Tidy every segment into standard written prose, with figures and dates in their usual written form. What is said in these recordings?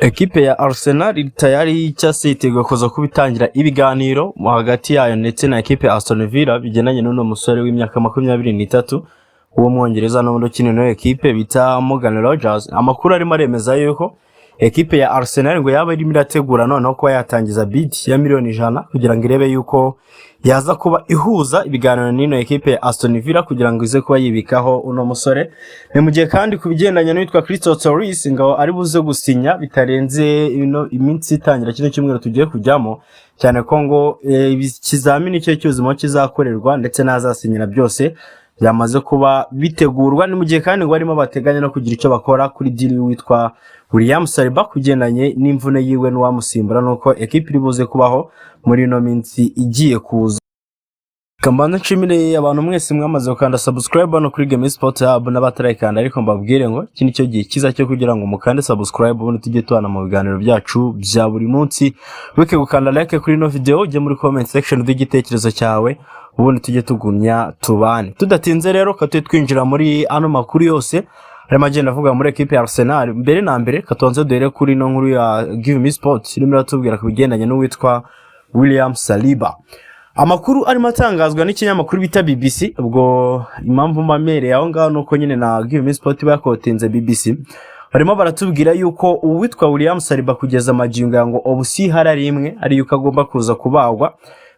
Ekipe ya Arsenal tayari cyase yiteguye kuza kubitangira ibiganiro hagati yayo ndetse na ekipe ya Aston Villa bigendanye n'uno musore w'imyaka 23 uwo mwongereza n'undi ukina no ekipe bita Morgan Rogers. Amakuru arimo aremeza yuko ekipe ya Arsenal ngo yaba irimo irategura noneho ko yatangiza bid ya miliyoni 100 kugira ngo irebe yuko yaza kuba ihuza ibiganiro n'ino ekipe ya Aston Villa kugira ngo ize kuba yibikaho uno musore. Ni mu gihe kandi kubigendanye n'uwitwa Christos Torres ngo ari buze gusinya bitarenze iminsi itangira kino cyumweru tugiye kujyamo, cyane ko ngo ikizamini cyo cyuzimo kizakorerwa ndetse n'azasinyira byose byamaze kuba bitegurwa. Ni mu gihe kandi ngo barimo bateganya no kugira icyo bakora kuri deal witwa William Saliba kugendanye n'imvune yiwe n'uwamusimbura nuko ekipe iri buze kubaho muri no minsi igiye kuza. Kambana nshimire abantu mwese mwamaze gukanda subscribe no kuri Game Sport Hub n'abatarayikanda, ariko mbabwire ngo iki nicyo gihe kiza cyo kugira ngo mukande subscribe ubundi tujye tubana mu biganiro byacu bya buri munsi. Wike gukanda like kuri no video, ujye muri comment section d'igitekerezo cyawe ubundi tujye tugunya tubane. Tudatinze rero katwe twinjira muri ano makuru yose harimo agenda avuga muri ekipe ya Arsenal. Mbere na mbere katonze dore kuri no nkuru ya Give Me Sport irimo iratubwira kubigendanye n'uwitwa William Saliba. Amakuru arimo atangazwa n'ikinyamakuru bita BBC, ubwo impamvu mbamere aho ngaho nuko nyine na Give Me Sport bakotinze BBC. Barimo baratubwira yuko uwitwa William Saliba kugeza amagingo yango obusi harari imwe ari yuko agomba kuza kubagwa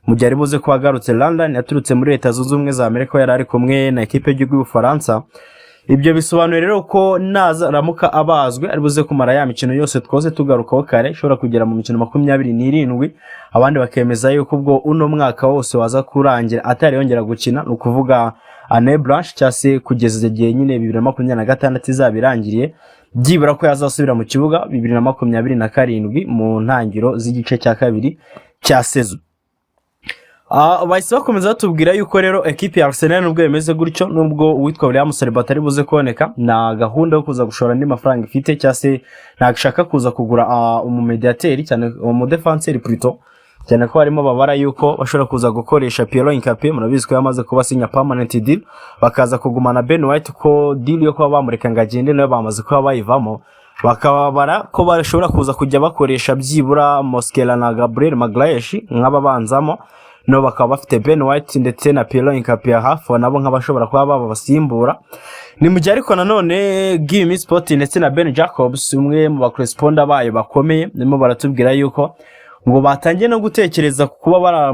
mu gihe ari buze kubagarutse London yaturutse muri Leta Zunze Ubumwe za Amerika yari ari kumwe na ekipe y'igihugu y'Ubufaransa. Ibyo bisobanuye rero ko naza ramuka abazwe ari buze kumara ya mikino yose twose tugarukaho kare ishobora kugera mu mikino 27 abandi bakemeza yuko ubwo uno mwaka wose waza kurangira atari yongera gukina, no kuvuga Anne Blanche cyase kugeza igihe nyine 2026 izabirangiriye byibura ko yazasubira mu kibuga 2027 mu ntangiro z'igice cya kabiri cya sezo. Bahise bakomeza batubwira yuko rero ekipe ya Arsenal nubwo yemeze gutyo, nubwo uwitwa William Saliba atari buze kuboneka, na gahunda yo kuza gushora andi mafaranga ifite cyase nagashaka kuza kugura umumediateri cyane umudefenseur plutôt, cyane ko harimo babara yuko bashobora kuza gukoresha Pierre Incapié. Murabizi ko yamaze kuba sinya permanent deal, bakaza kugumana Ben White ko deal yo kuba bamureka ngagende nayo bamaze kuba bayivamo, bakababara ko bashobora kuza kujya bakoresha byibura Mosquera na Gabriel Magalhaes nk'ababanzamo, no bakaba bafite Ben White ndetse na Pierre Incapié hafi nabo nk'abashobora kuba babasimbura. Ni mu gihe ariko nanone Give Me Sport ndetse na Ben Jacobs umwe mu bakorespondent bayo bakomeye nimo baratubwira yuko ngo batangiye no gutekereza kuba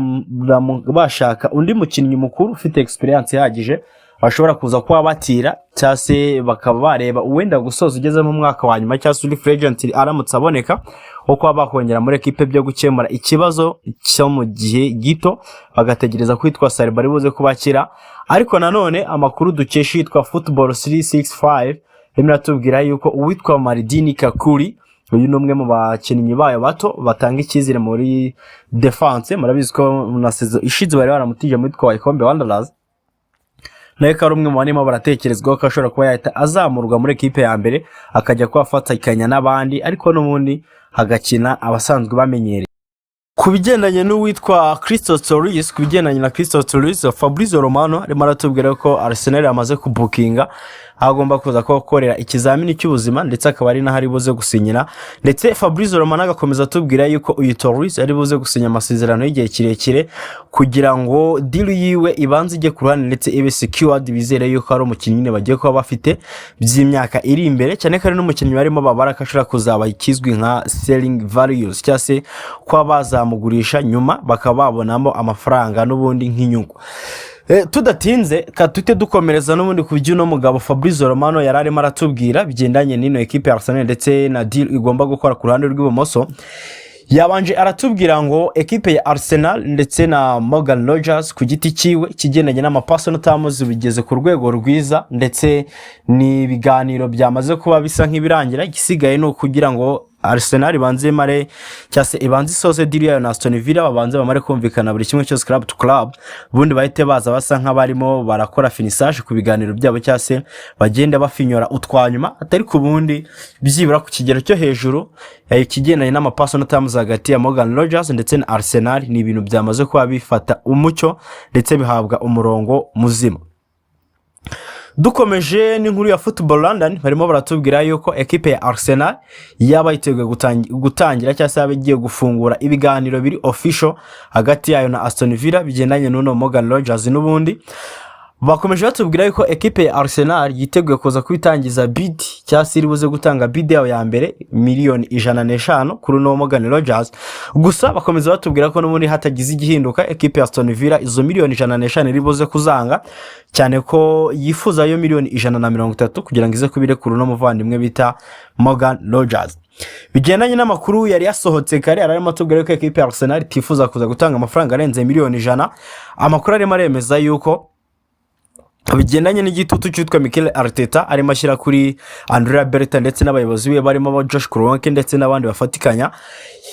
bashaka undi mukinnyi mukuru ufite experience yahagije bashobora kuza kuba batira cyase bakaba bareba uwenda gusoza ugeze mu mwaka wa nyuma cyase uri free agent aramutse aboneka uko bakongera muri ekipe byo gukemura ikibazo cyo mu gihe gito bagategereza kwitwa Saliba ari buze kubakira. Ariko nanone amakuru dukesha yitwa Football 365 iratubwira yuko uwitwa Mardini Kakuri uyu numwe mu bakinnyi bayo bato batanga ikizire muri defense. Murabizi ko na sezo ishize bari baramutije muri twa Ikombe Wanderers, naye ko ari umwe mu bantu baratekerezwaho ko ashobora kuba yahita azamurwa muri ekipe ya mbere akajya kwafatikanya n'abandi, ariko n'ubundi hagakina abasanzwe bamenyereye. Kubigendanye n'uwitwa Christos Torres, kubigendanye na Christos Torres, Fabrizio Romano arimo aratubwira ko Arsenal yamaze kubukinga agomba kuza gukorera ikizamini cy'ubuzima ndetse akaba ari naho ari buze gusinyira, ndetse Fabrizio Romano agakomeza atubwira yuko uyu Torres ari buze gusinya amasezerano y'igihe kirekire kugira ngo deal yiwe ibanze ijye ku ruhande ndetse ibe secured, bizere yuko ari umukinnyi bagiye kuba bafite by'imyaka iri imbere, cyane ko ari n'umukinnyi barimo babaraka ashobora kuzaba ikizwi nka selling values cyase kwa bazamugurisha nyuma bakaba babonamo amafaranga n'ubundi nk'inyungu. Tudatinze katute dukomereza n'ubundi kubyo no mugabo Fabrizio Romano yararimo aratubwira bigendanye n'ino ekipe ya Arsenal ndetse na deal igomba gukora ku ruhande rw'ibumoso. Yabanje aratubwira ngo ekipe ya Arsenal ndetse na Morgan Rogers ku giti kiwe kigendanye n'amapersonal terms bigeze ku rwego rwiza, ndetse ni biganiro byamaze kuba bisa nk'ibirangira. Igisigaye no kugira ngo Arsenal banze mare cyase ibanze soze deal ya Aston Villa babanze bamare kumvikana buri kimwe cyose club to club, bundi bahite baza basa nk'abarimo barakora finissage ku biganiro byabo cyase bagenda bafinyora utwanyuma atari ku bundi byibura ku kigero cyo hejuru. Ikigendanye n'amapersonal terms hagati ya Morgan Rogers ndetse na Arsenal ni ibintu byamaze kuba bifata umucyo ndetse bihabwa umurongo muzima. Dukomeje n'inkuru ya Football London barimo baratubwira yuko equipe ya Arsenal yaba yiteguye gutangira cyangwa se yagiye gufungura ibiganiro biri official hagati yayo na Aston Villa bigendanye n'uno Morgan Rogers n'ubundi. Bakomeje batubwira yuko equipe ya Arsenal yiteguye kuza kwitangiza bid cyangwa se iribuze gutanga bid yayo ya mbere miliyoni 105 kuri no Morgan Rogers. Gusa bakomeza batubwira ko n'ubundi hatagize igihinduka equipe ya Aston Villa izo miliyoni 105 iribuze kuzanga, cyane ko yifuza yo miliyoni 130 kugira ngo ize kubire kuri no muvandimwe bita Morgan Rogers. Bigendanye n'amakuru yari yasohotse kare ararimo atubwira ko equipe ya Arsenal tifuza kuza gutanga amafaranga arenze miliyoni 100. Amakuru arimo aremeza yuko bigendanye n'igitutu cyitwa Mikel Arteta arimo ashyira kuri Andrea Berta ndetse n'abayobozi be barimo Josh Kroenke ndetse n'abandi bafatikanya,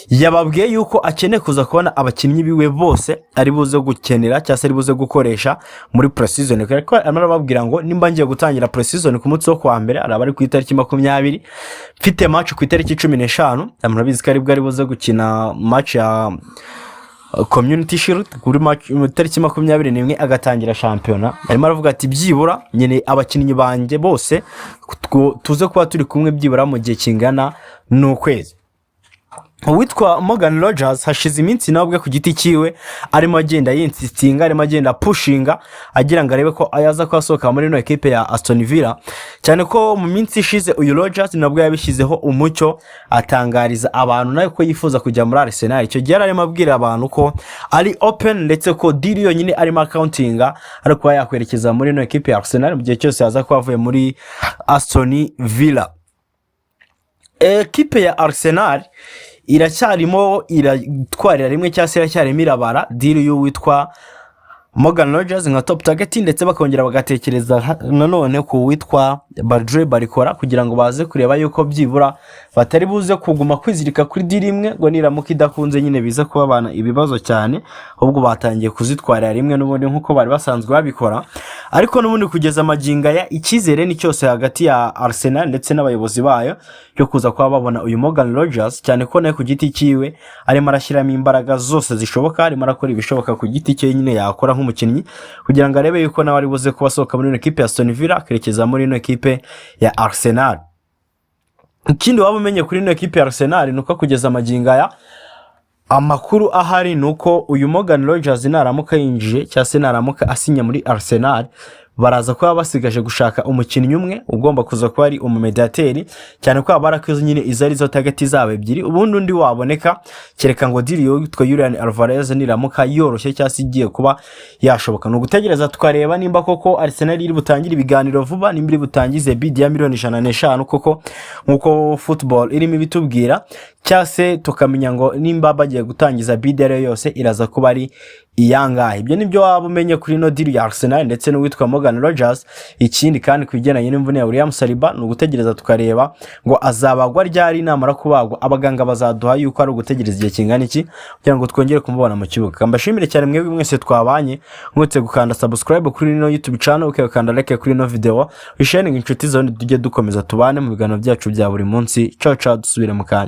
yababwiye yuko akeneye kuza kubona abakinnyi biwe bose ari buze gukenera cyangwa se ari buze gukoresha muri pre-season. Kuko arababwira ngo nimba ngiye gutangira pre-season ku munsi wo kwa mbere araba ari ku itariki 20 mfite match ku itariki 15, amurabizi ko ari bwo ari buze gukina match ya Community Shield kuri match tariki 21 agatangira shampiyona. Arimo aravuga ati byibura nyene abakinnyi banje bose tuze kuba turi kumwe byibura mu gihe kingana n'ukwezi. Uwitwa Morgan Rogers hashize iminsi nabwe ku giti kiwe arimo agenda yinsistinga, arimo agenda pushinga agira ngo arebe ko ayaza kwasohoka muri no equipe ya Aston Villa, cyane ko mu minsi ishize uyu Rogers nabwo yabishyizeho umucyo atangariza abantu nayo ko yifuza kujya muri Arsenal. Icyo gihe arimo abwira abantu ko ari open ndetse ko deal yonyine arimo accountinga ariko yakwerekeza muri no equipe ya Arsenal mu gihe cyose yaza kwavuye muri Aston Villa. Equipe ya Arsenal iracyarimo iratwarira rimwe cyangwa se iracyarimo irabara deal y'uwitwa Morgan Rogers nka top target, ndetse bakongera bagatekereza nanone ku witwa Badre Barikora kugira ngo baze kureba yuko byibura batari buze kuguma kwizirika kuri deal imwe ngo niramuka idakunze nyine biza kuba bana ibibazo cyane, ahubwo batangiye kuzitwarira rimwe n'ubundi nkuko bari basanzwe babikora. Ariko n'ubundi kugeza maginga ya ikizere ni cyose hagati ya Arsenal ndetse n'abayobozi bayo cyo kuza kuba babona uyu Morgan Rogers, cyane ko nayo ku giti kiwe arimo arashyiramo imbaraga zose zishoboka, arimo arakora ibishoboka ku giti cye nyine yakora nk'umukinnyi kugira ngo arebe yuko nawe ari buze kubasohoka muri equipe ya Aston Villa akerekeza muri no equipe ya Arsenal. Ikindi waba umenye kuri no equipe ya Arsenal nuko kugeza maginga ya amakuru ahari nuko uyu Morgan Rogers naramuka yinjije cyangwa se naramuka asinya muri Arsenal baraza kuba basigaje gushaka umukinnyi umwe ugomba kuza kuba ari umumediateri, cyane ko abarakoze nyine izari zo target zabo ebyiri ubundi undi waboneka kereka ngo deal yitwa Julian Alvarez niramuka yoroshye cyangwa se igiye kuba yashoboka. No gutegereza tukareba nimba koko Arsenal iri butangira ibiganiro vuba, nimba iri butangize bid ya miliyoni 105 koko nkuko football irimo bitubwira, cyangwa se tukamenya ngo nimba bagiye gutangiza bid yose iraza kuba ari iyangahe. Ibyo nibyo waba umenye kuri no deal ya Arsenal ndetse n'uwitwa Morgan Rogers. Ikindi kandi kubigendanye n'imvune ya William Saliba no gutegereza tukareba ngo azabagwa ryari namara kubagwa, abaganga bazaduha yuko ari ugutegereza igihe kingana iki kugira ngo twongere kumubona mu kibuga. Mbashimire cyane mwebwe mwese twabanye, mwese gukanda subscribe kuri no YouTube channel, ukakanda like kuri no video, wisharing inshuti zawe tujye dukomeza tubane mu biganiro byacu bya buri munsi. Ciao ciao, dusubire mu kanya.